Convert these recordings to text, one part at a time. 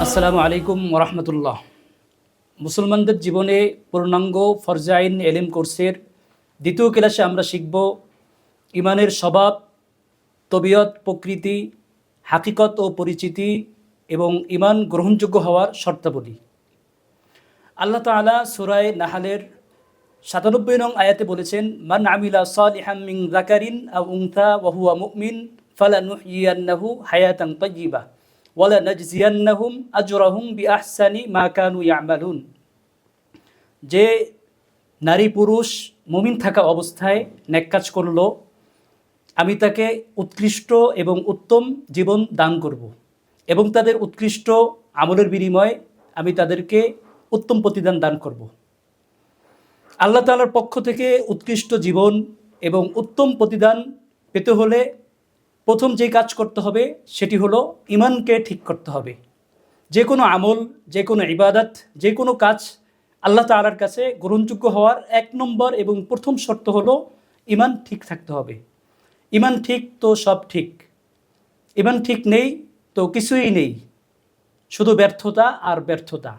আসসালামু আলাইকুম ওরহমতুল্লাহ। মুসলমানদের জীবনে পূর্ণাঙ্গ ফরজাইন এলিম কোর্সের দ্বিতীয় ক্লাসে আমরা শিখব ইমানের স্বভাব, তবিয়ত, প্রকৃতি, হাকিকত ও পরিচিতি এবং ইমান গ্রহণযোগ্য হওয়ার শর্তাবলী। আল্লাহ তাআলা সূরা নাহলের ৯৭ নং আয়াতে বলেছেন, মান আমিলা সালিহাম মিন যাকারিন আও উনসা ওয়া হুয়া মুমিন ফালানুহইয়ান্নাহু হায়াতান তাইয়্যিবা ওয়ালা নাজজিয়ান্নাহুম আজরাহুম বিআহসানি মা কানু ইয়ামালুন। যে নারী পুরুষ মুমিন থাকা অবস্থায় নেক কাজ করল, আমি তাকে উৎকৃষ্ট এবং উত্তম জীবন দান করব এবং তাদের উৎকৃষ্ট আমলের বিনিময়ে আমি তাদেরকে উত্তম প্রতিদান দান করব। আল্লাহ তাআলার পক্ষ থেকে উৎকৃষ্ট জীবন এবং উত্তম প্রতিদান পেতে হলে প্রথম যে কাজ করতে হবে সেটি হলো ইমানকে ঠিক করতে হবে। যে কোনো আমল, যে কোনো ইবাদত, যে কোনো কাজ আল্লাহ তাআলার কাছে গ্রহণযোগ্য হওয়ার ১ নম্বর এবং প্রথম শর্ত হলো ইমান ঠিক থাকতে হবে। ইমান ঠিক তো সব ঠিক, ইমান ঠিক নেই তো কিছুই নেই, শুধু ব্যর্থতা আর ব্যর্থতা।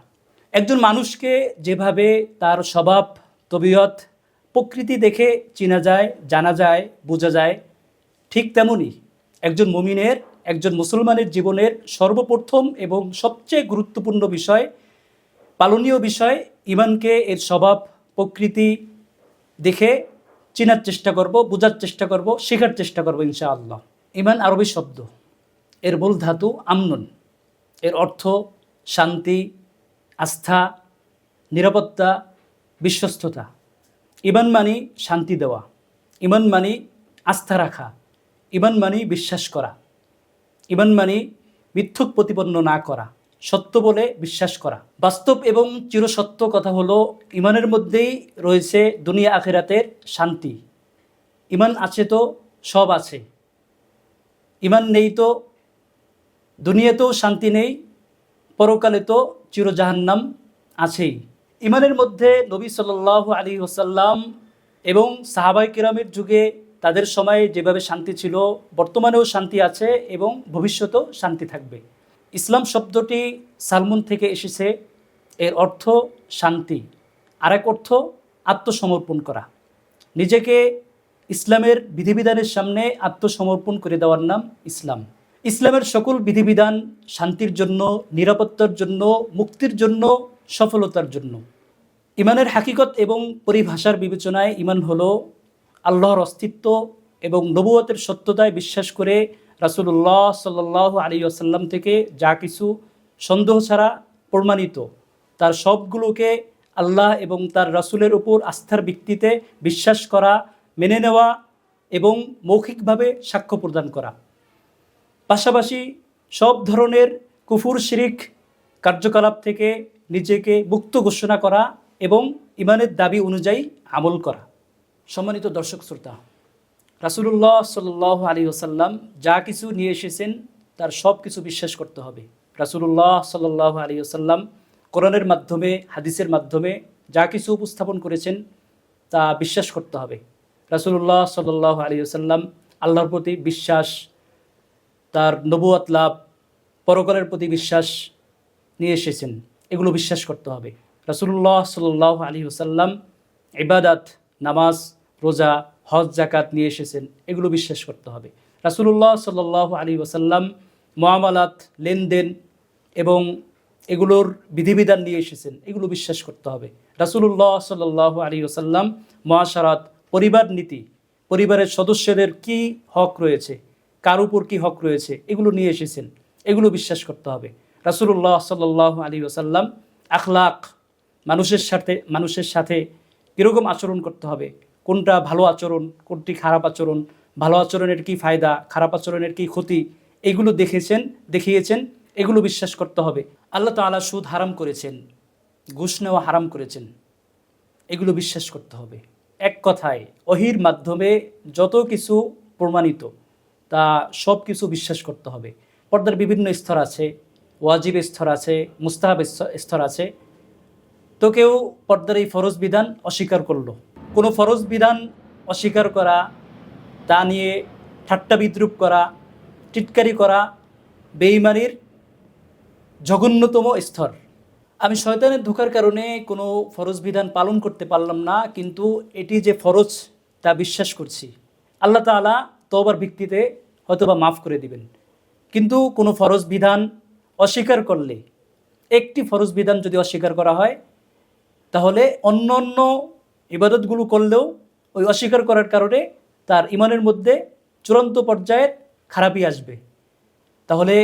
একজন মানুষকে যেভাবে তার স্বভাব, তবিয়ত, প্রকৃতি দেখে চেনা যায়, জানা যায়, বোঝা যায়, ঠিক তেমনই একজন মুমিনের, একজন মুসলমানের জীবনের সর্বপ্রথম এবং সবচেয়ে গুরুত্বপূর্ণ বিষয়, পালনীয় বিষয়, ইমানকে এর স্বভাব, প্রকৃতি দেখে চেনার চেষ্টা করব, বোঝার চেষ্টা করব, শেখার চেষ্টা করব ইনশাআল্লাহ। ইমান আরবি শব্দ, এর মূল ধাতু আমনুন, এর অর্থ শান্তি, আস্থা, নিরাপত্তা, বিশ্বস্ততা। ইমান মানে শান্তি দেওয়া, ইমান মানে আস্থা রাখা, ইমান মানে বিশ্বাস করা, ইমান মানে মিথ্যুক প্রতিপন্ন না করা, সত্য বলে বিশ্বাস করা। বাস্তব এবং চিরসত্য কথা হলো ইমানের মধ্যেই রয়েছে দুনিয়া আখিরাতের শান্তি। ইমান আছে তো সব আছে, ইমান নেই তো দুনিয়াতেও শান্তি নেই, পরকালে তো চিরজাহান্নাম আছেই। ইমানের মধ্যে নবী সাল্লাল্লাহু আলাইহি ওয়াসাল্লাম এবং সাহাবায়ে কেরামের যুগে তাদের সময়ে যেভাবে শান্তি ছিল, বর্তমানেও শান্তি আছে এবং ভবিষ্যতেও শান্তি থাকবে। ইসলাম শব্দটি সালমুন থেকে এসেছে, এর অর্থ শান্তি, আরেক অর্থ আত্মসমর্পণ করা। নিজেকে ইসলামের বিধিবিধানের সামনে আত্মসমর্পণ করে দেওয়ার নাম ইসলাম। ইসলামের সকল বিধিবিধান শান্তির জন্য, নিরাপত্তার জন্য, মুক্তির জন্য, সফলতার জন্য। ইমানের হাকিকত এবং পরিভাষার বিবেচনায় ইমান হলো আল্লাহর অস্তিত্ব এবং নবুয়তের সত্যতায় বিশ্বাস করে রাসূলুল্লাহ সাল্লাল্লাহু আলাইহি ওয়াসাল্লাম থেকে যা কিছু সন্দেহ ছাড়া প্রমাণিত তার সবগুলোকে আল্লাহ এবং তার রাসূলের উপর আস্থার ভিত্তিতে বিশ্বাস করা, মেনে নেওয়া এবং মৌখিকভাবে সাক্ষ্য প্রদান করা। পাশাপাশি সব ধরনের কুফর, শিরিক কার্যকলাপ থেকে নিজেকে মুক্ত ঘোষণা করা এবং ইমানের দাবি অনুযায়ী আমল করা। সম্মানিত দর্শক শ্রোতা, রাসূলুল্লাহ সাল্লাল্লাহু আলাইহি ওয়াসাল্লাম যা কিছু নিয়ে এসেছেন তার সব কিছু বিশ্বাস করতে হবে। রাসূলুল্লাহ সাল্লাল্লাহু আলাইহি ওয়াসাল্লাম কোরআনের মাধ্যমে, হাদিসের মাধ্যমে যা কিছু উপস্থাপন করেছেন তা বিশ্বাস করতে হবে। রাসূলুল্লাহ সাল্লাল্লাহু আলাইহি ওয়াসাল্লাম আল্লাহর প্রতি বিশ্বাস, তার নবুয়ত লাভ, পরকালের প্রতি বিশ্বাস নিয়ে এসেছেন, এগুলো বিশ্বাস করতে হবে। রাসূলুল্লাহ সাল্লাল্লাহু আলাইহি ওয়াসাল্লাম ইবাদত, নামাজ, রোজা, হজ, যাকাত নিয়ে এসেছেন, এগুলো বিশ্বাস করতে হবে। রাসূলুল্লাহ সাল্লাল্লাহু আলাইহি ওয়াসাল্লাম মুআমালাত, লেনদেন এবং এগুলোর বিধিবিধান নিয়ে এসেছেন, এগুলো বিশ্বাস করতে হবে। রাসূলুল্লাহ সাল্লাল্লাহু আলাইহি ওয়াসাল্লাম মুআশারাত, পরিবার নীতি, পরিবারের সদস্যদের কি হক রয়েছে, কার উপর কি হক রয়েছে, এগুলো নিয়ে এসেছেন, এগুলো বিশ্বাস করতে হবে। রাসূলুল্লাহ সাল্লাল্লাহু আলাইহি ওয়াসাল্লাম আখলাক, মানুষের সাথে কীরকম আচরণ করতে হবে, কোনটা ভালো আচরণ, কোনটি খারাপ আচরণ, ভালো আচরণের কি ফায়দা, খারাপ আচরণের কি ক্ষতি, এগুলো দেখিয়েছেন, এগুলো বিশ্বাস করতে হবে। আল্লাহ তাআলা সুদ হারাম করেছেন, ঘুষ নেওয়া হারাম করেছেন, এগুলো বিশ্বাস করতে হবে। এক কথায় ওহীর মাধ্যমে যত কিছু প্রমাণিত তা সব কিছু বিশ্বাস করতে হবে। পর্দার বিভিন্ন স্তর আছে, ওয়াজিব স্তর আছে, মুস্তাহাব স্তর আছে। তো কেউ পর্দার এই ফরজ বিধান অস্বীকার করলো, কোনো ফরজ বিধান অস্বীকার করা, তা নিয়ে ঠাট্টা বিদ্রুপ করা, টিটকারি করা বেঈমানির জঘন্যতম স্তর। আমি শয়তানের ধোঁকার কারণে কোনো ফরজ বিধান পালন করতে পারলাম না, কিন্তু এটি যে ফরজ তা বিশ্বাস করছি। আল্লাহ তাআলা তওবার ভিত্তিতে হয়তোবা মাফ করে দিবেন। কিন্তু কোনো ফরজ বিধান অস্বীকার করলে, একটি ফরজ বিধান যদি অস্বীকার করা হয়, তাহলে অন্য অন্য ইবাদতগুলো করলেও ওই অস্বীকার করার কারণে তার ইমানের মধ্যে চূড়ান্ত পর্যায়ের খারাপই আসবে। তাহলে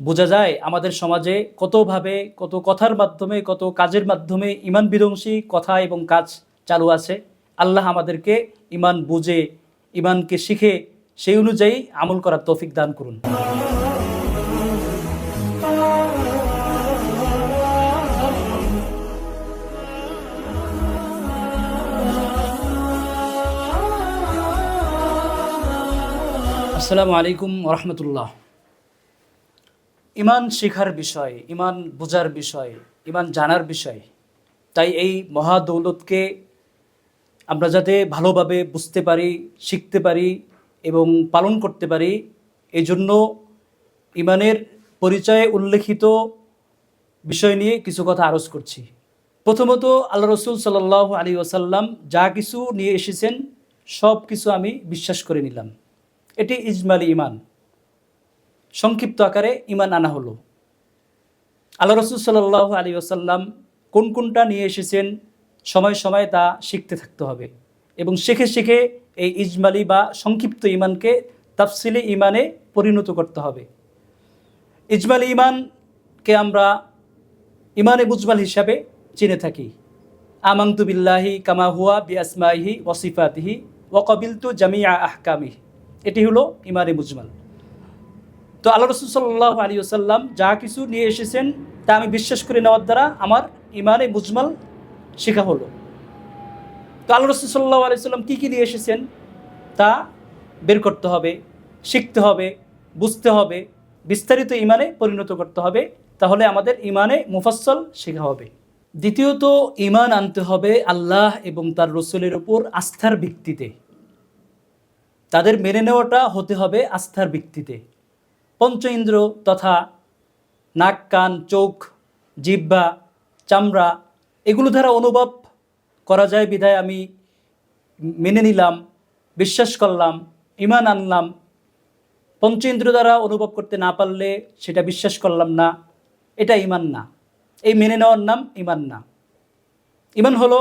বোঝা যায় আমাদের সমাজে কতভাবে, কত কথার মাধ্যমে, কত কাজের মাধ্যমে ইমান বিধ্বংসী কথা এবং কাজ চালু আছে। আল্লাহ আমাদেরকে ইমান বুঝে, ইমানকে শিখে সেই অনুযায়ী আমল করার তৌফিক দান করুন। আসসালামু আলাইকুম ওয়া রাহমাতুল্লাহ। ইমান শেখার বিষয়, ইমান বোঝার বিষয়, ইমান জানার বিষয়। তাই এই মহা দৌলতকে আমরা যাতে ভালোভাবে বুঝতে পারি, শিখতে পারি এবং পালন করতে পারি, এই জন্য ইমানের পরিচয়ে উল্লেখিত বিষয় নিয়ে কিছু কথা আরজ করছি। প্রথমত, আল্লাহ রসুল সাল্লাল্লাহু আলাইহি ওয়াসাল্লাম যা কিছু নিয়ে এসেছেন সব কিছু আমি বিশ্বাস করে নিলাম। এটি ইজমালি ইমান, সংক্ষিপ্ত আকারে ইমান আনা হলো। আল্লাহ রসুল সাল্লাল্লাহু আলাইহি ওয়াসাল্লাম কোন কোনটা নিয়ে এসেছেন সময় সময় তা শিখতে থাকতে হবে এবং শিখে শিখে এই ইজমালি বা সংক্ষিপ্ত ইমানকে তাফসিলি ইমানে পরিণত করতে হবে। ইজমালি ইমানকে আমরা ইমানে মুজমাল হিসাবে চিনে থাকি। আমানতু বিল্লাহি কামা হুয়া বিআসমাইহি ওয়া সিফাতিহি ওয়া ক্বাবিলতু জামিআ আহকামিহি, এটি হলো ইমানে মুজমাল। তো আল্লাহ রাসূল সাল্লাল্লাহু আলাইহি ওয়াসাল্লাম যা কিছু নিয়ে এসেছেন তা আমি বিশ্বাস করে নেওয়ার দ্বারা আমার ইমানে মুজমাল শেখা হলো। তো আল্লাহ রাসূল সাল্লাল্লাহু আলাইহি ওয়াসাল্লাম কী কী নিয়ে এসেছেন তা বের করতে হবে, শিখতে হবে, বুঝতে হবে, বিস্তারিত ইমানে পরিণত করতে হবে, তাহলে আমাদের ইমানে মুফাসসল শেখা হবে। দ্বিতীয়ত, ইমান আনতে হবে আল্লাহ এবং তার রসুলের উপর আস্থার ভিত্তিতে। তাদের মেনে নেওয়াটা হতে হবে আস্থার ভিত্তিতে। পঞ্চ ইন্দ্র তথা নাক, কান, চোখ, জিহ্বা, চামড়া এগুলো দ্বারা অনুভব করা যায় বিধায় আমি মেনে নিলাম, বিশ্বাস করলাম, ইমান আনলাম। পঞ্চ ইন্দ্র দ্বারা অনুভব করতে না পারলে সেটা বিশ্বাস করলাম না, এটা ইমান না। এই মেনে নেওয়ার নাম ইমান না। ইমান হলো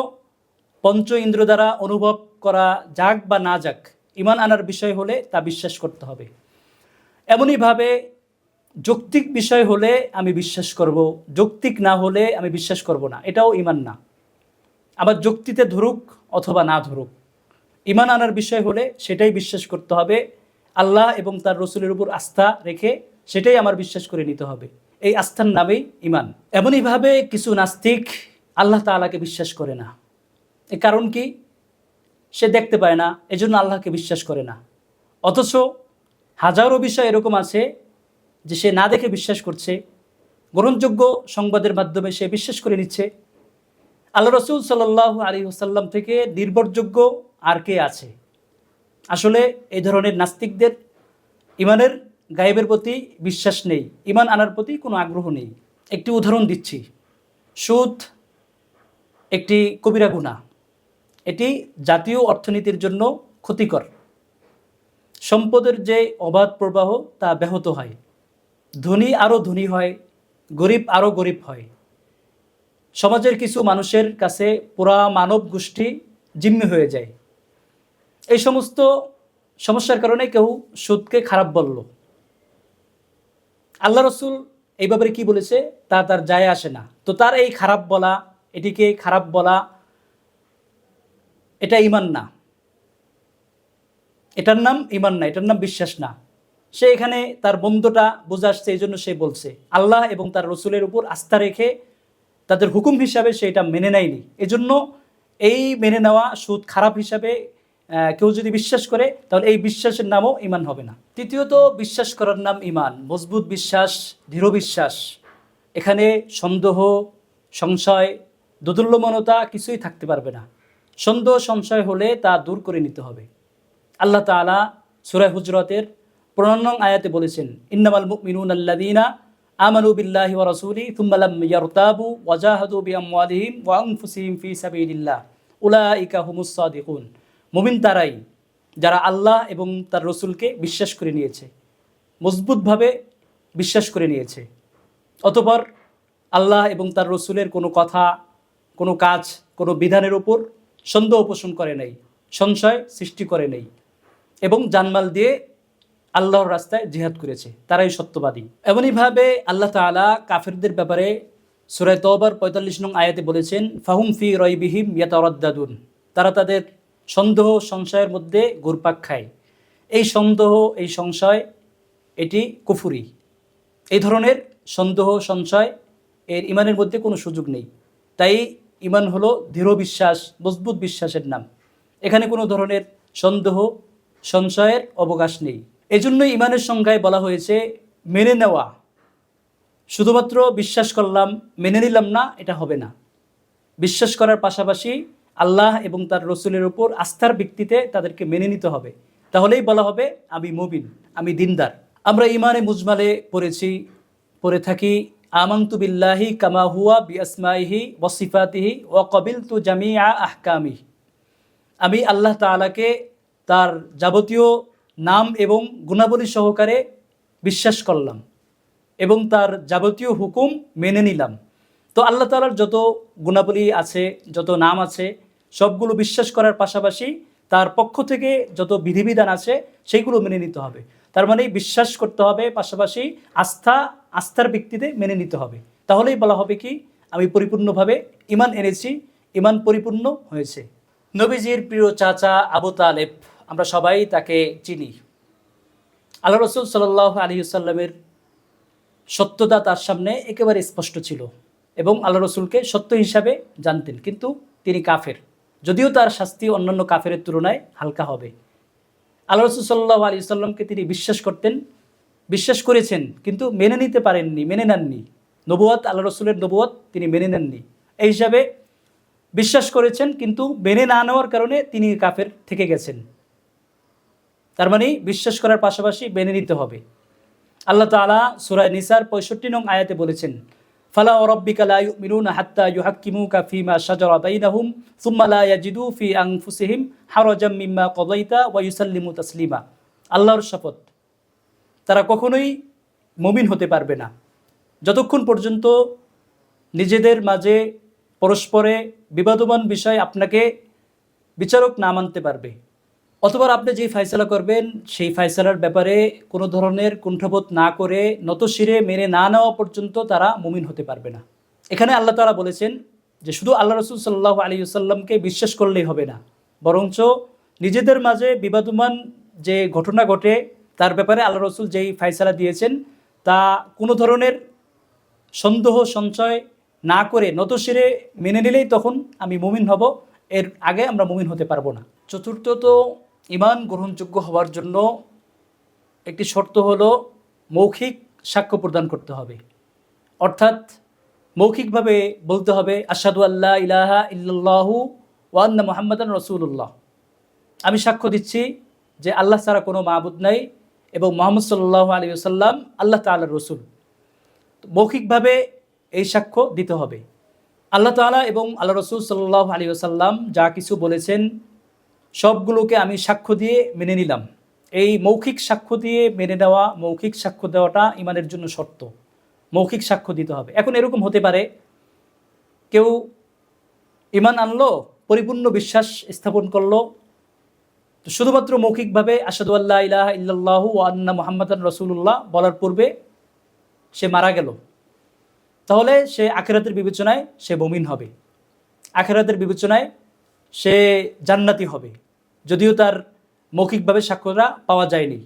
পঞ্চ ইন্দ্র দ্বারা অনুভব করা যাক বা না যাক, ইমান আনার বিষয় হলে তা বিশ্বাস করতে হবে। এমনইভাবে যৌক্তিক বিষয় হলে আমি বিশ্বাস করব, যৌক্তিক না হলে আমি বিশ্বাস করব না, এটাও ইমান না। আবার যুক্তিতে ধরুক অথবা না ধরুক, ইমান আনার বিষয় হলে সেটাই বিশ্বাস করতে হবে। আল্লাহ এবং তার রসুলের উপর আস্থা রেখে সেটাই আমার বিশ্বাস করে নিতে হবে। এই আস্থার নামেই ইমান। এমনইভাবে কিছু নাস্তিক আল্লাহ তাআলাকে বিশ্বাস করে না। এর কারণ কি? সে দেখতে পায় না, এজন্য আল্লাহকে বিশ্বাস করে না। অথচ হাজারো বিষয় এরকম আছে যে সে না দেখে বিশ্বাস করছে, গ্রহণযোগ্য সংবাদের মাধ্যমে সে বিশ্বাস করে নিচ্ছে। আল্লাহ রসুল সাল্লাল্লাহু আলাইহি ওয়াসাল্লাম থেকে নির্ভরযোগ্য আর কে আছে? আসলে এই ধরনের নাস্তিকদের ইমানের গায়েবের প্রতি বিশ্বাস নেই, ইমান আনার প্রতি কোনো আগ্রহ নেই। একটি উদাহরণ দিচ্ছি। সুদ একটি কবিরা গুনাহ। এটি জাতীয় অর্থনীতির জন্য ক্ষতিকর। সম্পদের যে অবাধ প্রবাহ তা ব্যাহত হয়, ধনী আরও ধনী হয়, গরিব আরও গরিব হয়। সমাজের কিছু মানুষের কাছে পুরা মানব গোষ্ঠী জিম্মি হয়ে যায়। এই সমস্ত সমস্যার কারণে কেউ সুদকে খারাপ বলল। আল্লাহ রসুল এই ব্যাপারে কি বলেছে তা তার যায় আসে না। তো তার এই খারাপ বলা, এটিকে খারাপ বলা, এটা ইমান না, এটার নাম ইমান না, এটার নাম বিশ্বাস না। সে এখানে তার বন্ধটা বুঝে আসছে, এই জন্য সে বলছে। আল্লাহ এবং তার রসুলের উপর আস্থা রেখে তাদের হুকুম হিসাবে সে এটা মেনে নেয়নি। এজন্য এই মেনে নেওয়া সুদ খারাপ হিসাবে কেউ যদি বিশ্বাস করে তাহলে এই বিশ্বাসের নামও ইমান হবে না। তৃতীয়ত, বিশ্বাস করার নাম ইমান, মজবুত বিশ্বাস, দৃঢ় বিশ্বাস। এখানে সন্দেহ, সংশয়, দোদুল্যমনতা কিছুই থাকতে পারবে না। সন্দেহ সংশয় হলে তা দূর করে নিতে হবে। আল্লাহ তাআলা সূরা হুজরাতের 15 নং আয়াতে বলেছেন, ইন্নামাল মুমিনুনা আল্লাযীনা আমানু বিল্লাহি ওয়া রাসূলি থুম্মা লাম ইয়ারতাবু ওয়া জাহাদু বিআমওয়ালিহিম ওয়া আনফুসিহিম ফি সাবিলিল্লাহ উলাইকা হুমুস সাদিকুন। মুমিন তারাই যারা আল্লাহ এবং তার রসুলকে বিশ্বাস করে নিয়েছে, মজবুতভাবে বিশ্বাস করে নিয়েছে, অতঃপর আল্লাহ এবং তার রসুলের কোনো কথা, কোনো কাজ, কোনো বিধানের উপর সন্দেহ পোষণ করে নাই, সংশয় সৃষ্টি করে নেই, এবং জানমাল দিয়ে আল্লাহর রাস্তায় জিহাদ করেছে, তারাই সত্যবাদী। এমনইভাবে আল্লাহ তাআলা কাফেরদের ব্যাপারে সূরা তওবার ৪৫ নং আয়াতে বলেছেন, ফাহুম ফি রাইবিহিম ইয়াতারাদ্দাদুন, তারা তাদের সন্দেহ সংশয়ের মধ্যে ঘুরপাক খায়। এই সন্দেহ, এই সংশয়, এটি কুফরি। এই ধরনের সন্দেহ সংশয় এর ইমানের মধ্যে কোনো সুযোগ নেই। তাই ইমান হলো দৃঢ় বিশ্বাস, মজবুত বিশ্বাসের নাম। এখানে কোনো ধরনের সন্দেহ সংশয়ের অবকাশ নেই। এজন্যই ইমানের সংজ্ঞায় বলা হয়েছে মেনে নেওয়া। শুধুমাত্র বিশ্বাস করলাম, মেনে নিলাম না, এটা হবে না। বিশ্বাস করার পাশাপাশি আল্লাহ এবং তার রসুলের উপর আস্থার ভিত্তিতে তাদেরকে মেনে নিতে হবে। তাহলেই বলা হবে আমি মুমিন, আমি দিনদার। আমরা ইমানে মুজমালে পড়ে থাকি আমানতু বিল্লাহি কামা হুয়া বিআসমাইহি ওয়া সিফাতিহি ওয়া ক্বাবিলতু জামিআ আহকামিহি। আমি আল্লাহ তাআলাকে তার যাবতীয় নাম এবং গুণাবলী সহকারে বিশ্বাস করলাম এবং তার যাবতীয় হুকুম মেনে নিলাম। তো আল্লাহ তাআলার যত গুণাবলী আছে, যত নাম আছে, সবগুলো বিশ্বাস করার পাশাপাশি তার পক্ষ থেকে যত বিধিবিধান আছে সেইগুলো মেনে নিতে হবে। তার মানে বিশ্বাস করতে হবে, পাশাপাশি আস্থার ভিত্তিতে মেনে নিতে হবে। তাহলেই বলা হবে কি আমি পরিপূর্ণভাবে ঈমান এনেছি, ঈমান পরিপূর্ণ হয়েছে। নবীজির প্রিয় চাচা আবু তালেব, আমরা সবাই তাকে চিনি। আল্লাহ রসুল সাল্লাল্লাহু আলাইহি ওয়াসাল্লামের সত্যতা তার সামনে একেবারে স্পষ্ট ছিল এবং আল্লাহ রসুলকে সত্য হিসাবে জানতেন, কিন্তু তিনি কাফের। যদিও তার শাস্তি অন্যান্য কাফেরের তুলনায় হালকা হবে। আল্লাহ রসুল সাল্লাল্লাহু আলাইহি ওয়াসাল্লামকে তিনি বিশ্বাস করেছেন, কিন্তু মেনে নিতে পারেননি, মেনে নেননি। নবুয়ত, আল্লাহ রসুলের নবুয়ত তিনি মেনে নেননি। এই হিসাবে বিশ্বাস করেছেন, কিন্তু মেনে না নেওয়ার কারণে তিনি কাফের থেকে গেছেন। তার মানে বিশ্বাস করার পাশাপাশি মেনে নিতে হবে। আল্লাহ তাআলা সূরা নিসার ৬৫ নং আয়াতে বলেছেন, ফালা ওয়ারাব্বিকা লা ইউমিনুনা হাত্তা ইউহাক্কিমুকা ফীমা শাজারা বাইনাহুম সুম্মা লা ইয়াজিদু ফি আনফুসিহিম হারাজাম মিম্মা কাযাইতা ওয়া ইউসাল্লিমু তাসলিমা। আল্লাহর শপথ, তারা কখনোই মুমিন হতে পারবে না যতক্ষণ পর্যন্ত নিজেদের মাঝে পরস্পরে বিবাদমান বিষয় আপনাকে বিচারক না মানতে পারবে, অথবা আপনি যেই ফয়সালা করবেন সেই ফয়সালার ব্যাপারে কোনো ধরনের কুণ্ঠাবোধ না করে নতশিরে মেনে না নেওয়া পর্যন্ত তারা মুমিন হতে পারবে না। এখানে আল্লাহ তাআলা বলেছেন যে শুধু আল্লাহ রসুল সাল্লাল্লাহু আলাইহি ওয়াসাল্লামকে বিশ্বাস করলেই হবে না, বরঞ্চ নিজেদের মাঝে বিবাদমান যে ঘটনা ঘটে তার ব্যাপারে আল্লাহ রসুল যেই ফয়সালা দিয়েছেন তা কোনো ধরনের সন্দেহ সংশয় না করে নতশিরে মেনে নিলেই তখন আমি মুমিন হব, এর আগে আমরা মুমিন হতে পারবো না। চতুর্থত, ঈমান গ্রহণযোগ্য হওয়ার জন্য একটি শর্ত হলো মৌখিক সাক্ষ্য প্রদান করতে হবে। অর্থাৎ মৌখিকভাবে বলতে হবে আশহাদু আল্লা ইলাহা ইল্লাল্লাহু ওয়া আন্না মুহাম্মাদান রাসূলুল্লাহ। আমি সাক্ষ্য দিচ্ছি যে আল্লাহ ছাড়া কোনো মাবুদ নাই এবং মুহাম্মদ সাল্লাল্লাহু আলাইহি ওয়াসাল্লাম আল্লাহ তাআলার রসুল। মৌখিকভাবে এই সাক্ষ্য দিতে হবে। আল্লাহ তাআলা এবং আল্লাহ রসুল সাল্লাল্লাহু আলাইহি ওয়াসাল্লাম যা কিছু বলেছেন সবগুলোকে আমি সাক্ষ্য দিয়ে মেনে নিলাম। এই মৌখিক সাক্ষ্য দিয়ে মেনে নেওয়া, মৌখিক সাক্ষ্য দেওয়াটা ঈমানের জন্য শর্ত। মৌখিক সাক্ষ্য দিতে হবে। এখন এরকম হতে পারে কেউ ঈমান আনলো, পরিপূর্ণ বিশ্বাস স্থাপন করলো, তো শুধুমাত্র মৌখিকভাবে আশহাদু আল্লা ইলাহা ইল্লাল্লাহু ওয়া আন্না মুহাম্মাদান রাসূলুল্লাহ বলার পূর্বে সে মারা গেল, তাহলে সে আখিরাতের বিবেচনায় সে মুমিন হবে, আখিরাতের বিবেচনায় সে জান্নাতি হবে, যদিও তার মৌখিকভাবে সাক্ষ্যটা পাওয়া যায়নি।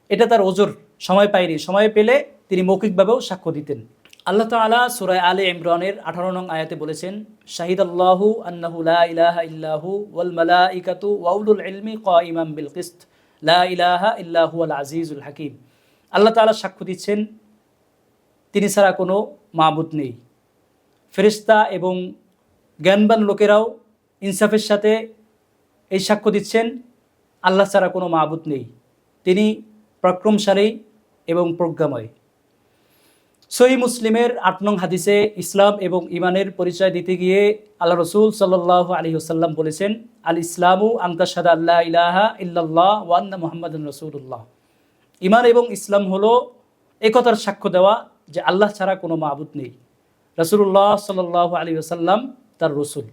এটা তার ওজর, সময় পায়নি। সময় পেলে তিনি মৌখিকভাবেও সাক্ষ্য দিতেন। আল্লাহ তাআলা সূরা আলে ইমরানের ১৮ নং আয়াতে বলেছেন, শাহিদাল্লাহু আন্নাহু লা ইলাহা ইল্লাহু ওয়াল মালাইকাতু ওয়া উলুল ইলমি কাইমান বিল কিসত লা ইলাহা ইল্লা হুয়াল আজিজুল হাকিম। আল্লাহ তাআলা সাক্ষ্য দিচ্ছেন তিনি ছাড়া কোনো মাবুদ নেই। ফেরেশতা এবং জ্ঞানবান লোকেরাও ইনসাফের সাথে এই সাক্ষ্য দিচ্ছেন আল্লাহ ছাড়া কোনো মাবুদ নেই, তিনি পরাক্রমশালী এবং প্রজ্ঞাময়। সহিহ মুসলিমের ৮ নং হাদিসে ইসলাম এবং ইমানের পরিচয় দিতে গিয়ে আল্লাহ রসুল সাল্লাল্লাহু আলাইহি ওয়াসাল্লাম বলেছেন, আল ইসলামু আন তাশহাদা আল্লা ইলাহা ইল্লাল্লাহ ওয়া আন্না মুহাম্মাদুর রাসূলুল্লাহ। ইমান এবং ইসলাম হলো একতার সাক্ষ্য দেওয়া যে আল্লাহ ছাড়া কোনো মাবুদ নেই, রাসূলুল্লাহ সাল্লাল্লাহু আলাইহি ওয়াসাল্লাম তার রসুল।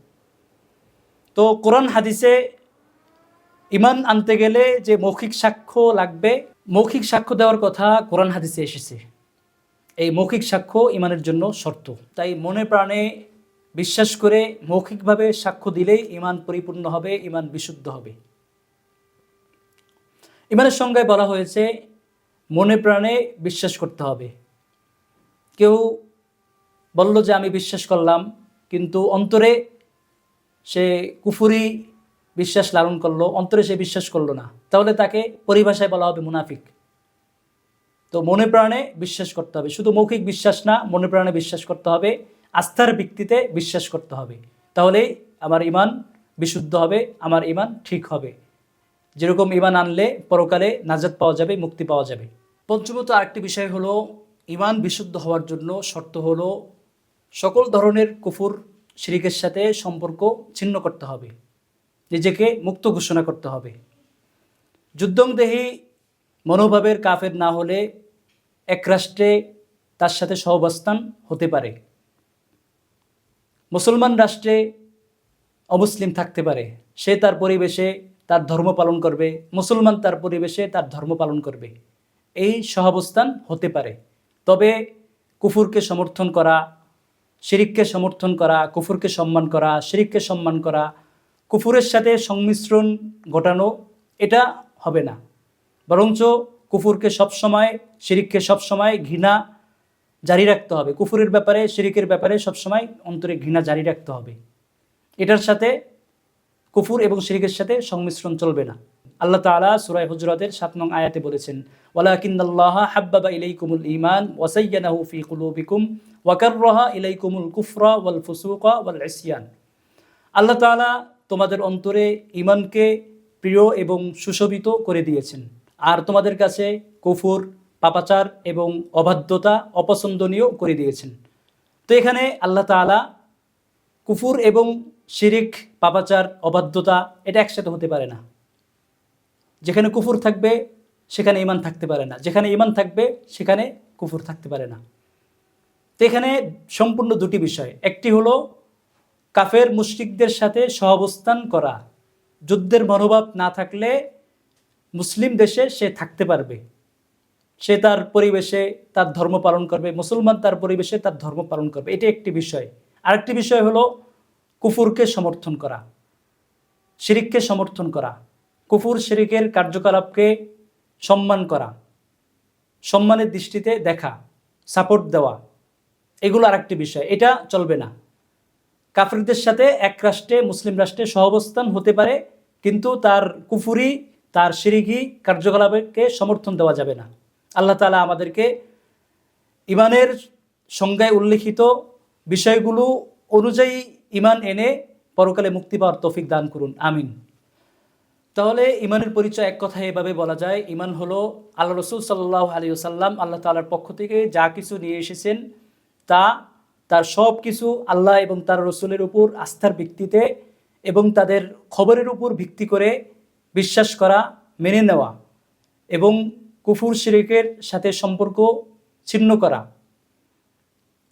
তো কোরআন হাদিসে ইমান আনতে গেলে যে মৌখিক সাক্ষ্য লাগবে, মৌখিক সাক্ষ্য দেওয়ার কথা কোরআন হাদিসে এসেছে। এই মৌখিক সাক্ষ্য ইমানের জন্য শর্ত। তাই মনে প্রাণে বিশ্বাস করে মৌখিকভাবে সাক্ষ্য দিলেই ইমান পরিপূর্ণ হবে, ইমান বিশুদ্ধ হবে। ইমানের সংজ্ঞায় বলা হয়েছে মনে প্রাণে বিশ্বাস করতে হবে। কেউ বলল যে আমি বিশ্বাস করলাম, কিন্তু অন্তরে সে কুফরি বিশ্বাস লালন করলো, অন্তরে সে বিশ্বাস করলো না, তাহলে তাকে পরিভাষায় বলা হবে মুনাফিক। তো মনে প্রাণে বিশ্বাস করতে হবে, শুধু মৌখিক বিশ্বাস না, মনে প্রাণে বিশ্বাস করতে হবে, আস্থার ভিত্তিতে বিশ্বাস করতে হবে। তাহলেই আমার ইমান বিশুদ্ধ হবে, আমার ইমান ঠিক হবে। যেরকম ইমান আনলে পরকালে নাজাত পাওয়া যাবে, মুক্তি পাওয়া যাবে। পঞ্চমত আরেকটি বিষয় হলো, ইমান বিশুদ্ধ হওয়ার জন্য শর্ত হলো সকল ধরনের কুফর শিরকের সাথে সম্পর্ক ছিন্ন করতে হবে, নিজেকে মুক্ত ঘোষণা করতে হবে। যুদ্ধংদেহী মনোভাবের কাফের না হলে এক রাষ্ট্রে তার সাথে সহাবস্থান হতে পারে। মুসলমান রাষ্ট্রে অমুসলিম থাকতে পারে, সে তার পরিবেশে তার ধর্ম পালন করবে, মুসলমান তার পরিবেশে তার ধর্ম পালন করবে, এই সহাবস্থান হতে পারে। তবে কুফুরকে সমর্থন করা, শিরিককে সমর্থন করা, কুফুরকে সম্মান করা, শিরিককে সম্মান করা, কুফুরের সাথে সংমিশ্রণ ঘটানো, এটা হবে না। বরঞ্চ কুফুরকে সবসময়, শিরিককে সবসময় ঘৃণা জারি রাখতে হবে। কুফুরের ব্যাপারে, শিরিকের ব্যাপারে সবসময় অন্তরে ঘৃণা জারি রাখতে হবে। এটার সাথে, কুফুর এবং শিরিকের সাথে সংমিশ্রণ চলবে না। আল্লাহ তাআলা সূরা হুজুরাতের ৭ নং আয়াতে বলেছেন, ওয়ালাকিন্নাল্লাহা হাব্বাবা ইলাইকুমুল ঈমান ওয়া যায়্যানাহু ফী কুলুবিকুম ওয়া কাররাহা ইলাইকুমুল কুফরা ওয়াল ফুসুকা ওয়াল ইসয়ান। আল্লাহ তাআলা তোমাদের অন্তরে ঈমানকে প্রিয় এবং সুশোভিত করে দিয়েছেন, আর তোমাদের কাছে কুফর, পাপাচার এবং অবাধ্যতা অপছন্দনীয় করে দিয়েছেন। তো এখানে আল্লাহ তাআলা কুফর এবং শিরিক, পাপাচার, অবাধ্যতা এটা একসাথে হতে পারে না। যেখানে কুফর থাকবে সেখানে ঈমান থাকতে পারে না, যেখানে ঈমান থাকবে সেখানে কুফর থাকতে পারে না। তো এখানে সম্পূর্ণ দুটি বিষয়। একটি হলো কাফের মুশরিকদের সাথে সহাবস্থান করা। যুদ্ধের মনোভাব না থাকলে মুসলিম দেশে সে থাকতে পারবে, সে তার পরিবেশে তার ধর্ম পালন করবে, মুসলমান তার পরিবেশে তার ধর্ম পালন করবে, এটি একটি বিষয়। আরেকটি বিষয় হলো কুফুরকে সমর্থন করা, শিরিককে সমর্থন করা, কুফুর শিরিকের কার্যকলাপকে সম্মান করা, সম্মানের দৃষ্টিতে দেখা, সাপোর্ট দেওয়া, এগুলো আরেকটি বিষয়। এটা চলবে না। কাফিরদের সাথে এক রাষ্ট্রে, মুসলিম রাষ্ট্রে সহাবস্থান হতে পারে, কিন্তু তার কুফুরি, তার শিরিকি কার্যকলাপকে সমর্থন দেওয়া যাবে না। আল্লাহ তাআলা আমাদেরকে ইমানের সংজ্ঞায় উল্লিখিত বিষয়গুলো অনুযায়ী ইমান এনে পরকালে মুক্তি পাওয়ার তৌফিক দান করুন, আমিন। তাহলে ইমানের পরিচয় এক কথায় এভাবে বলা যায়, ইমান হলো আল্লাহ রসুল সাল্লাল্লাহু আলাইহি ওয়াসাল্লাম আল্লাহ তাআলার পক্ষ থেকে যা কিছু নিয়ে এসেছেন তার সব কিছু আল্লাহ এবং তার রসুলের উপর আস্থার ভিত্তিতে এবং তাদের খবরের উপর ভিত্তি করে বিশ্বাস করা, মেনে নেওয়া এবং কুফুর শিরিকের সাথে সম্পর্ক ছিন্ন করা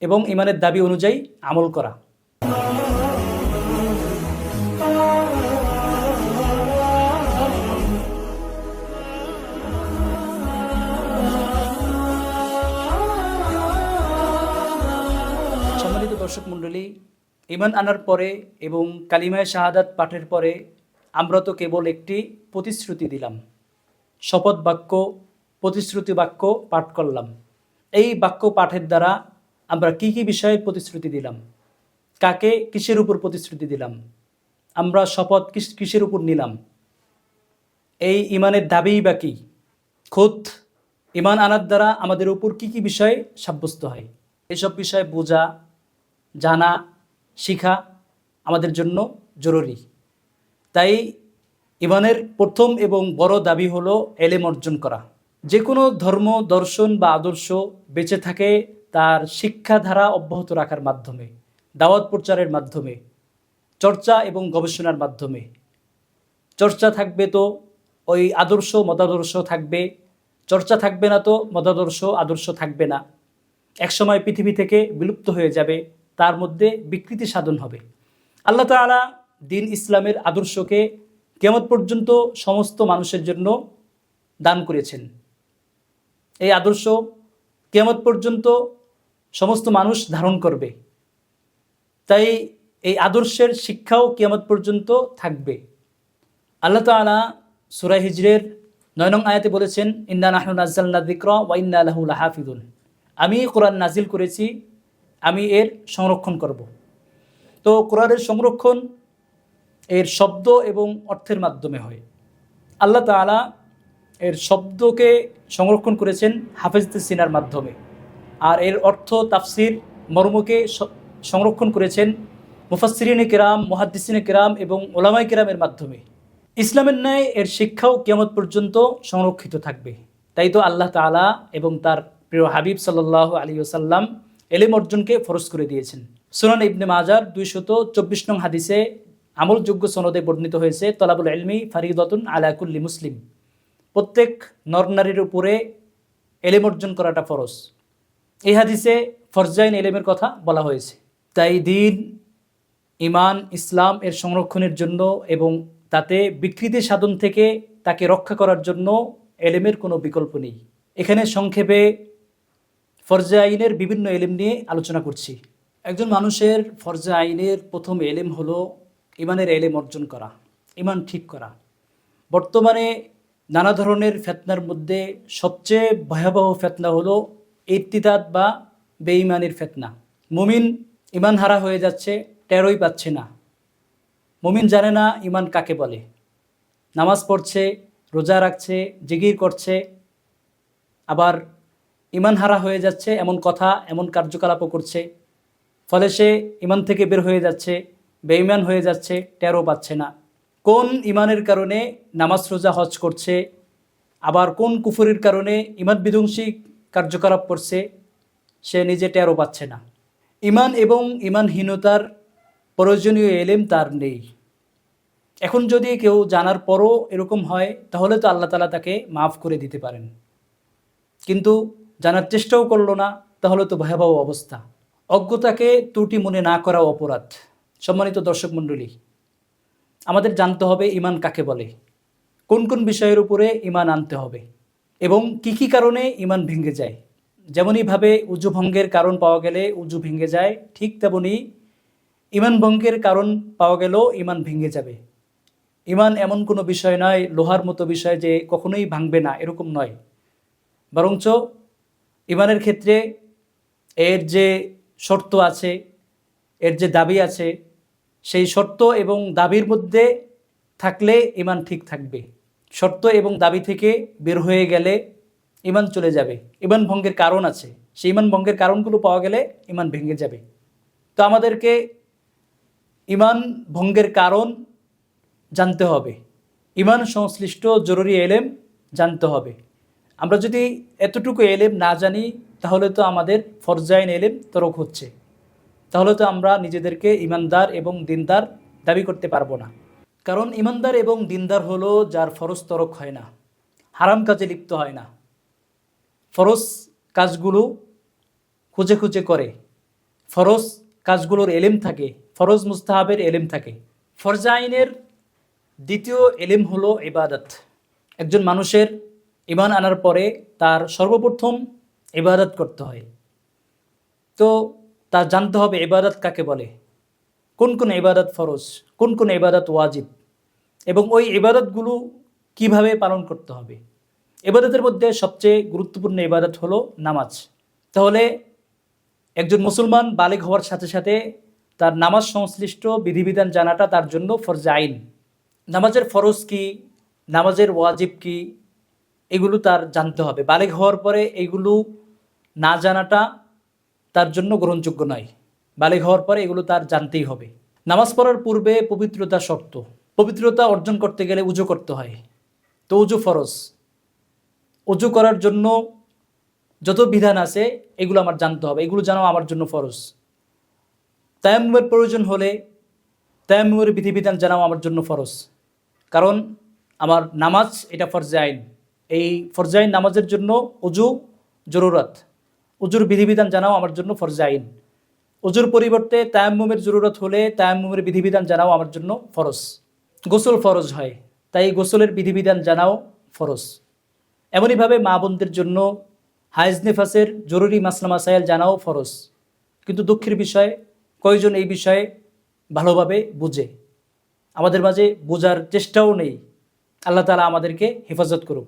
এবং ইমানের দাবি অনুযায়ী আমল করা। সম্মানিত দর্শক মণ্ডলী, ঈমান আনার পরে এবং কালিমায়ে শাহাদাত পাঠের পরে আমরা তো কেবল একটি প্রতিশ্রুতি দিলাম, শপথ বাক্য, প্রতিশ্রুতি বাক্য পাঠ করলাম। এই বাক্য পাঠের দ্বারা আমরা কি কি বিষয়ে প্রতিশ্রুতি দিলাম, কাকে কিসের উপর প্রতিশ্রুতি দিলাম, আমরা শপথ কিসের উপর নিলাম, এই ইমানের দাবিই বা কি, খোদ ইমান আনার দ্বারা আমাদের উপর কি কি বিষয় সাব্যস্ত হয়, এসব বিষয় বোঝা, জানা, শিখা আমাদের জন্য জরুরি। তাই ইমানের প্রথম এবং বড় দাবি হলো এলেম অর্জন করা। যে কোনো ধর্ম, দর্শন বা আদর্শ বেঁচে থাকে তার শিক্ষাধারা অব্যাহত রাখার মাধ্যমে, দাওয়াত প্রচারের মাধ্যমে, চর্চা এবং গবেষণার মাধ্যমে। চর্চা থাকবে তো ওই আদর্শ মতাদর্শ থাকবে, চর্চা থাকবে না তো মতাদর্শ আদর্শ থাকবে না, একসময় পৃথিবী থেকে বিলুপ্ত হয়ে যাবে, তার মধ্যে বিকৃতি সাধন হবে। আল্লাহ তাআলা দিন ইসলামের আদর্শকে কিয়ামত পর্যন্ত সমস্ত মানুষের জন্য দান করেছেন। এই আদর্শ কিয়ামত পর্যন্ত সমস্ত মানুষ ধারণ করবে, তাই এই আদর্শের শিক্ষাও কিয়ামত পর্যন্ত থাকবে। আল্লাহ তাআলা সূরা হিজরের ৯ নং আয়াতে বলেছেন, ইন্না নাহনু নাযালনা যিকরা ওয়া ইন্না লাহু লাহাফিজুন। আমি কোরআন নাজিল করেছি, আমি এর সংরক্ষণ করব। তো কোরআনের সংরক্ষণ এর শব্দ এবং অর্থের মাধ্যমে হয়। আল্লাহ তাআলা এর শব্দকে সংরক্ষণ করেছেন হাফেজতে সিনার মাধ্যমে, আর এর অর্থ তাফসির মর্মকে সংরক্ষণ করেছেন মুফাসসিরিনে কেরাম, মুহাদ্দিসিনে কেরাম এবং উলামায়ে কেরামের মাধ্যমে। ইসলামের ন্যায় এর শিক্ষাও কিয়ামত পর্যন্ত সংরক্ষিত থাকবে। তাই তো আল্লাহ তাআলা এবং তার প্রিয় হাবিব সাল্লাল্লাহু আলাইহি ওয়াসাল্লাম ইলম অর্জনকে ফরজ করে দিয়েছেন। সুনান ইবনে মাজার 224 নং হাদিসে আমলযোগ্য সনদে বর্ণিত হয়েছে, তলাবুল ইলমি ফারিদাতুন আলা কুল্লি মুসলিম। প্রত্যেক নরনারীর উপরে ইলম অর্জন করাটা ফরজ। এই হাদিসে ফরজাইন ইলমের কথা বলা হয়েছে। তাই দ্বীন, ঈমান, ইসলাম এর সংরক্ষণের জন্য এবং তাতে বিকৃতি সাধন থেকে তাকে রক্ষা করার জন্য ইলমের কোনো বিকল্প নেই। এখানে সংক্ষেপে ফরজে আইনের বিভিন্ন ইলম নিয়ে আলোচনা করছি। একজন মানুষের ফরজে আইনের প্রথম ইলম হলো ঈমানের ইলম অর্জন করা, ঈমান ঠিক করা। বর্তমানে নানা ধরনের ফিতনার মধ্যে সবচেয়ে ভয়াবহ ফিতনা হলো ইরতিদাদ বা বেঈমানির ফিতনা। মুমিন ঈমান হারা হয়ে যাচ্ছে, টেরই পাচ্ছে না। মুমিন জানে না ঈমান কাকে বলে। নামাজ পড়ছে, রোজা রাখছে, জিকির করছে, আবার ঈমান হারা হয়ে যাচ্ছে এমন কথা, এমন কার্যকলাপও করছে। ফলে সে ঈমান থেকে বের হয়ে যাচ্ছে, বেঈমান হয়ে যাচ্ছে, টেরও পাচ্ছে না। কোন ঈমানের কারণে নামাজ রোজা হজ করছে, আবার কোন কুফরির কারণে ঈমান বিধ্বংসী কার্যকলাপ করছে, সে নিজে টেরও পাচ্ছে না। ঈমান এবং ঈমানহীনতার প্রয়োজনীয় ইলম তার নেই। এখন যদি কেউ জানার পরও এরকম হয়, তাহলে তো আল্লাহ তাআলা তাকে মাফ করে দিতে পারেন, কিন্তু জানার চেষ্টাও করলো না, তাহলে তো ভয়াবহ অবস্থা। অজ্ঞতাকে ত্রুটি মনে না করা অপরাধ। সম্মানিত দর্শক মণ্ডলী, আমাদের জানতে হবে ঈমান কাকে বলে, কোন কোন বিষয়ের উপরে ঈমান আনতে হবে এবং কি কি কারণে ঈমান ভেঙে যায়। যেমনইভাবে উযু ভঙ্গের কারণ পাওয়া গেলে উযু ভেঙে যায়, ঠিক তেমনি ঈমান ভঙ্গের কারণ পাওয়া গেলেও ঈমান ভেঙে যাবে। ঈমান এমন কোনো বিষয় নয়, লোহার মতো বিষয় যে কখনোই ভাঙবে না, এরকম নয়। বরঞ্চ ঈমানের ক্ষেত্রে এর যে শর্ত আছে, এর যে দাবি আছে, সেই শর্ত এবং দাবির মধ্যে থাকলে ঈমান ঠিক থাকবে। শর্ত এবং দাবি থেকে বের হয়ে গেলে ঈমান চলে যাবে। ঈমান ভঙ্গের কারণ আছে, সেই ঈমান ভঙ্গের কারণগুলো পাওয়া গেলে ঈমান ভেঙে যাবে। তো আমাদেরকে ঈমান ভঙ্গের কারণ জানতে হবে, ঈমান সংশ্লিষ্ট জরুরি ইলম জানতে হবে। আমরা যদি এতটুকু ইলম না জানি, তাহলে তো আমাদের ফরজাইন ইলম তরক হচ্ছে, তাহলে তো আমরা নিজেদেরকে ঈমানদার এবং দিনদার দাবি করতে পারবো না। কারণ ঈমানদার এবং দিনদার হলো যার ফরজ তরক হয় না, হারাম কাজে লিপ্ত হয় না, ফরজ কাজগুলো খুঁজে খুঁজে করে, ফরজ কাজগুলোর ইলম থাকে, ফরজ মুস্তাহাবের ইলম থাকে। ফরজাইনের দ্বিতীয় ইলম হলো ইবাদত। একজন মানুষের ঈমান আনার পরে তার সর্বপ্রথম ইবাদত করতে হয়। তো তার জানতে হবে ইবাদত কাকে বলে, কোন কোন ইবাদত ফরজ, কোন কোন ইবাদত ওয়াজিব, এবং ওই ইবাদতগুলো কিভাবে পালন করতে হবে। ইবাদতের মধ্যে সবচেয়ে গুরুত্বপূর্ণ ইবাদত হলো নামাজ। তাহলে একজন মুসলমান বালিগ হওয়ার সাথে সাথে তার নামাজ সংশ্লিষ্ট বিধিবিধান জানাটা তার জন্য ফরজে আইন। নামাজের ফরজ কি, নামাজের ওয়াজিব কি, এগুলো তার জানতে হবে। বালিগ হওয়ার পরে এগুলো না জানাটা তার জন্য গ্রহণযোগ্য নয়। বালিগ হওয়ার পরে এগুলো তার জানতেই হবে। নামাজ পড়ার পূর্বে পবিত্রতা শর্ত। পবিত্রতা অর্জন করতে গেলে উযু করতে হয়, তো উযু ফরজ। উযু করার জন্য যত বিধান আছে এগুলো আমার জানতে হবে, এগুলো জানাও আমার জন্য ফরজ। তায়াম্মুমের প্রয়োজন হলে তায়াম্মুমের বিধিবিধান জানাও আমার জন্য ফরজ, কারণ আমার নামাজ এটা ফরজে আইন। এই ফরজে আইন নামাজের জন্য অজু জরুরত, অজুর বিধিবিধান জানাও আমার জন্য ফরজে আইন। অজুর পরিবর্তে তায়াম্মুমের জরুরত হলে তায়াম্মুমের বিধিবিধান জানাও আমার জন্য ফরজ। গোসল ফরজ হয়, তাই গোসলের বিধিবিধান জানাও ফরজ। এমনইভাবে মা বোনদের জন্য হায়েজ নেফাসের জরুরি মাসলা মাসাইল জানাও ফরজ। কিন্তু দুঃখের বিষয়, কয়জন এই বিষয়ে ভালোভাবে বুঝে? আমাদের মাঝে বোঝার চেষ্টাও নেই। আল্লাহ তাআলা আমাদেরকে হেফাজত করুক।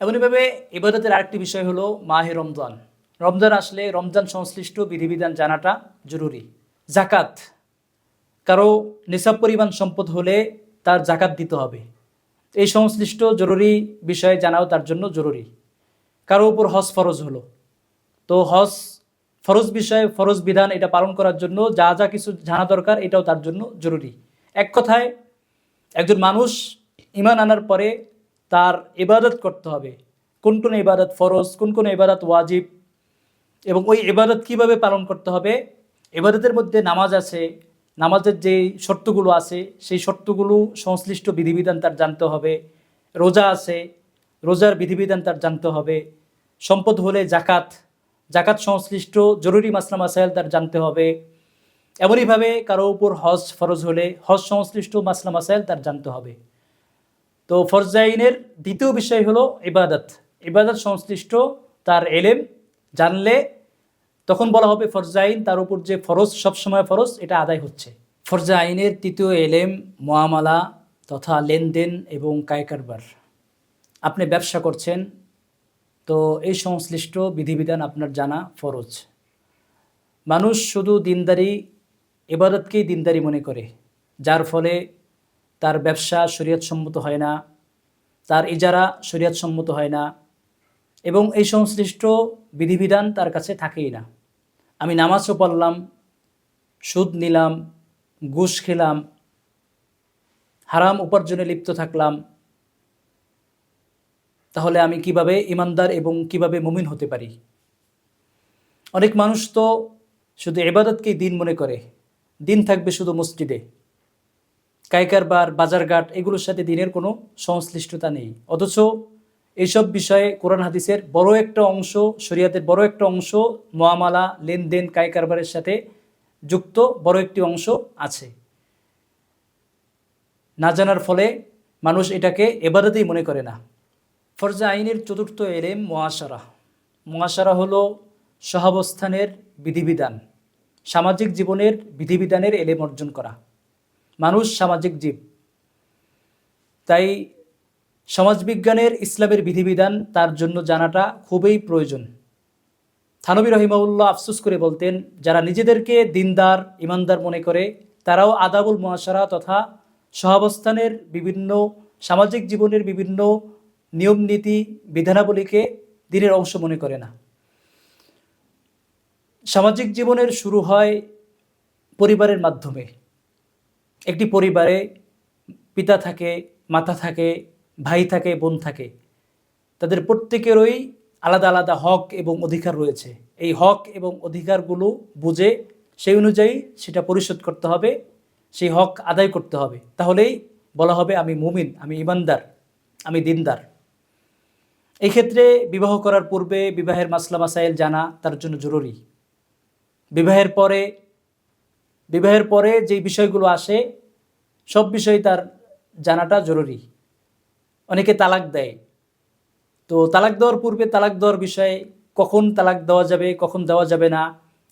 এমনইভাবে ইবাদতের আরেকটি বিষয় হলো মাহে রমজান। রমজান আসলে রমজান সংশ্লিষ্ট বিধিবিধান জানাটা জরুরি। জাকাত, কারো নিসাব পরিমাণ সম্পদ হলে তার জাকাত দিতে হবে, এই সংশ্লিষ্ট জরুরি বিষয়ে জানাও তার জন্য জরুরি। কারো উপর হজ ফরজ হলো, তো হজ ফরজ বিষয়ে ফরজ বিধান এটা পালন করার জন্য যা যা কিছু জানা দরকার এটাও তার জন্য জরুরি। এক কথায় একজন মানুষ ঈমান আনার পরে তার ইবাদত করতে হবে, কোন কোন ইবাদত ফরজ, কোন কোন ইবাদত ওয়াজিব, এবং ওই ইবাদত কিভাবে পালন করতে হবে। ইবাদতের মধ্যে নামাজ আছে, নামাজের যে শর্তগুলো আছে সেই শর্তগুলো সংশ্লিষ্ট বিধিবিধান তার জানতে হবে। রোজা আছে, রোজার বিধিবিধান তার জানতে হবে। সম্পদ হলে জাকাত, জাকাত সংশ্লিষ্ট জরুরি মাসলা মাসাইল তার জানতে হবে। এমনইভাবে কারো উপর হজ ফরজ হলে হজ সংশ্লিষ্ট মাসলা মাসাইল তার জানতে হবে। তো ফরজাইনের দ্বিতীয় বিষয় হলো ইবাদত, ইবাদত সংশ্লিষ্ট তার এলেম জানলে তখন বলা হবে ফরজাইন, তার উপর যে ফরজ সবসময় ফরজ এটা আদায় হচ্ছে। ফরজাইনের তৃতীয় এলেম মুআমালা তথা লেনদেন এবং কায়কারবার। আপনি ব্যবসা করছেন, তো এই সংশ্লিষ্ট বিধিবিধান আপনার জানা ফরজ। মানুষ শুধু দিনদারি, ইবাদতকেই দিনদারি মনে করে, যার ফলে তার ব্যবসা শরীয়তসম্মত হয় না, তার ইজারা শরীয়তসম্মত হয় না, এবং এই সংশ্লিষ্ট বিধিবিধান তার কাছে থাকেই না। আমি নামাজও পড়লাম, সুদ নিলাম, ঘুষ খেলাম, হারাম উপার্জনে লিপ্ত থাকলাম, তাহলে আমি কিভাবে ইমানদার এবং কিভাবে মুমিন হতে পারি? অনেক মানুষ তো শুধু ইবাদতকেই দিন মনে করে, দিন থাকবে শুধু মসজিদে, কায়কারবার বাজারঘাট এগুলোর সাথে দিনের কোনো সংশ্লিষ্টতা নেই। অথচ এইসব বিষয়ে কোরআন হাদিসের বড় একটা অংশ, শরিয়াতের বড় একটা অংশ মুআমালা লেনদেন কায়কারবারের সাথে যুক্ত বড় একটি অংশ আছে। না জানার ফলে মানুষ এটাকে ইবাদতই মনে করে না। ফরজে আইনের চতুর্থ এলেম মুআশারা। মুআশারা হলো সহাবস্থানের বিধিবিধান, সামাজিক জীবনের বিধিবিধানের এলেম অর্জন করা। মানুষ সামাজিক জীব, তাই সমাজবিজ্ঞানের ইসলামের বিধিবিধান তার জন্য জানাটা খুবই প্রয়োজন। থানবী রহিমাহুল্লাহ আফসোস করে বলতেন, যারা নিজেদেরকে দিনদার ইমানদার মনে করে তারাও আদাবুল মুআশারা তথা সহাবস্থানের বিভিন্ন সামাজিক জীবনের বিভিন্ন নিয়ম নীতি বিধানাবলীকে দিনের অংশ মনে করে না। সামাজিক জীবনের শুরু হয় পরিবারের মাধ্যমে। একটি পরিবারে পিতা থাকে, মাতা থাকে, ভাই থাকে, বোন থাকে, তাদের প্রত্যেকেরই আলাদা আলাদা হক এবং অধিকার রয়েছে। এই হক এবং অধিকারগুলো বুঝে সেই অনুযায়ী সেটা পরিশোধ করতে হবে, সেই হক আদায় করতে হবে, তাহলেই বলা হবে আমি মুমিন, আমি ইমানদার, আমি দিনদার। এই ক্ষেত্রে বিবাহ করার পূর্বে বিবাহের মাসলা মাসাইল জানা তার জন্য জরুরি। বিবাহের পরে যে বিষয়গুলো আসে সব বিষয় তার জানাটা জরুরি। অনেকে তালাক দেয়, তো তালাক দেওয়ার পূর্বে তালাক দেওয়ার বিষয়ে কখন তালাক দেওয়া যাবে, কখন দেওয়া যাবে না,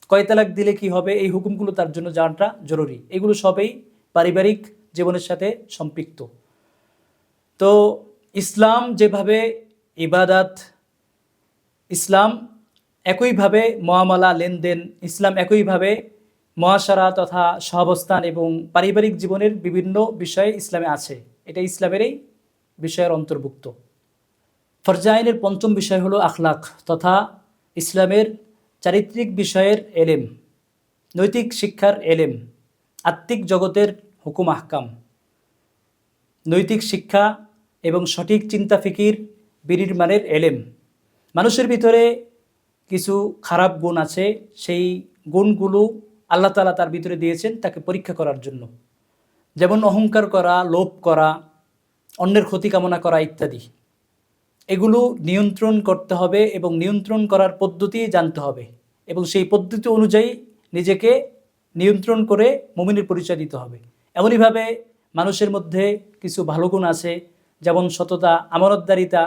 কয় তালাক দিলে কি হবে, এই হুকুমগুলো তার জন্য জানাটা জরুরি। এগুলো সবই পারিবারিক জীবনের সাথে সম্পৃক্ত। তো ইসলাম যেভাবে ইবাদত, ইসলাম একইভাবে মুআমালা লেনদেন, ইসলাম একইভাবে মুআশারা তথা সহাবস্থান এবং পারিবারিক জীবনের বিভিন্ন বিষয়ে ইসলামে আছে, এটা ইসলামেরই বিষয়ের অন্তর্ভুক্ত। ফরজে আইনের পঞ্চম বিষয় হলো আখলাক তথা ইসলামের চারিত্রিক বিষয়ের এলেম, নৈতিক শিক্ষার এলেম, আত্মিক জগতের হুকুম আহকাম, নৈতিক শিক্ষা এবং সঠিক চিন্তা ফিকির বিনির্মাণের এলেম। মানুষের ভিতরে কিছু খারাপ গুণ আছে, সেই গুণগুলো আল্লাহ তাআলা তার ভিতরে দিয়েছেন তাকে পরীক্ষা করার জন্য। যেমন অহংকার করা, লোভ করা, অন্যের ক্ষতি কামনা করা ইত্যাদি। এগুলো নিয়ন্ত্রণ করতে হবে এবং নিয়ন্ত্রণ করার পদ্ধতি জানতে হবে এবং সেই পদ্ধতি অনুযায়ী নিজেকে নিয়ন্ত্রণ করে মুমিনের পরিচয় দিতে হবে। এমনইভাবে মানুষের মধ্যে কিছু ভালো গুণ আছে, যেমন সততা, আমানতদারিতা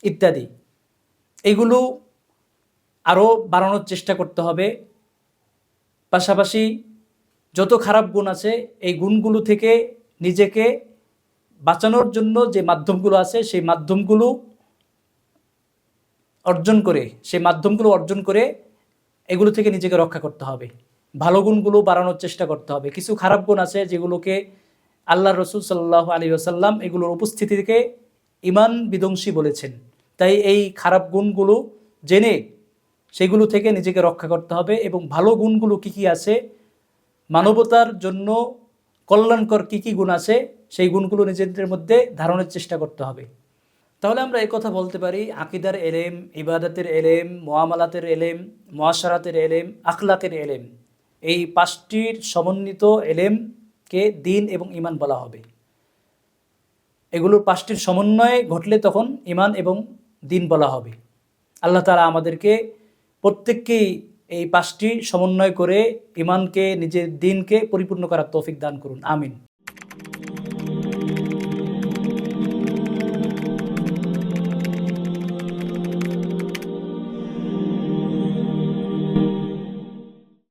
ইত্যাদি। এগুলো আরও বাড়ানোর চেষ্টা করতে হবে। পাশাপাশি যত খারাপ গুণ আছে এই গুণগুলো থেকে নিজেকে বাঁচানোর জন্য যে মাধ্যমগুলো আছে সেই মাধ্যমগুলো অর্জন করে এগুলো থেকে নিজেকে রক্ষা করতে হবে। ভালো গুণগুলো বাড়ানোর চেষ্টা করতে হবে। কিছু খারাপ গুণ আছে যেগুলোকে আল্লাহর রাসূল সাল্লাল্লাহু আলাইহি ওয়াসাল্লাম এগুলোর উপস্থিতি থেকে ঈমান বিধ্বংসী বলেছেন। তাই এই খারাপ গুণগুলো জেনে সেগুলো থেকে নিজেকে রক্ষা করতে হবে এবং ভালো গুণগুলো কী কী আছে, মানবতার জন্য কল্যাণকর কী কী গুণ আছে সেই গুণগুলো নিজেদের মধ্যে ধারণের চেষ্টা করতে হবে। তাহলে আমরা এই কথা বলতে পারি, আকিদার এলেম, ইবাদতের এলেম, মুআমালাতের এলেম, মুআশারাতের এলেম, আখলাকের এলেম, এই পাঁচটির সমন্বিত এলেমকে দ্বীন এবং ঈমান বলা হবে। এগুলোর পাঁচটির সমন্বয়ে ঘটলে তখন ঈমান এবং দ্বীন বলা হবে। আল্লাহ তাআলা আমাদেরকে প্রত্যেককেই এই পাঁচটি সমন্বয় করে ঈমানকে, নিজের দ্বীনকে পরিপূর্ণ করার তৌফিক দান করুন। আমিন।